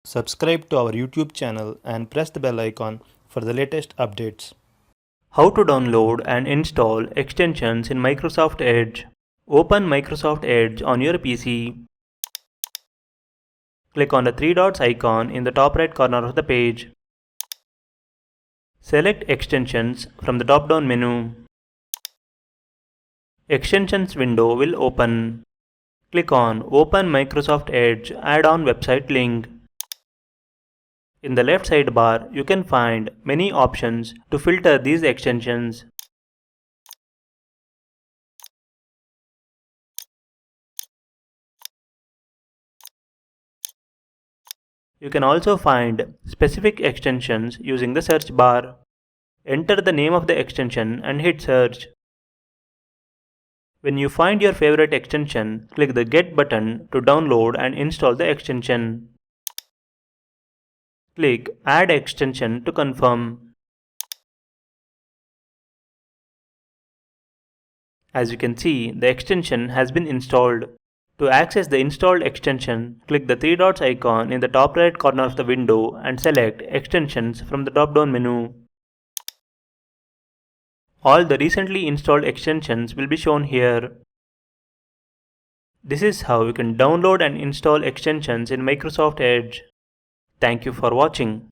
Subscribe to our YouTube channel and press the bell icon for the latest updates. How to download and install extensions in Microsoft Edge. Open Microsoft Edge on your PC. Click on the three dots icon in the top right corner of the page. Select Extensions from the drop-down menu. Extensions window will open. Click on Open Microsoft Edge add-on website link. In the left sidebar, you can find many options to filter these extensions. You can also find specific extensions using the search bar. Enter the name of the extension and hit search. When you find your favorite extension, click the Get button to download and install the extension. Click Add Extension to confirm. As you can see, the extension has been installed. To access the installed extension, click the three dots icon in the top right corner of the window and select Extensions from the drop-down menu. All the recently installed extensions will be shown here. This is how you can download and install extensions in Microsoft Edge. Thank you for watching.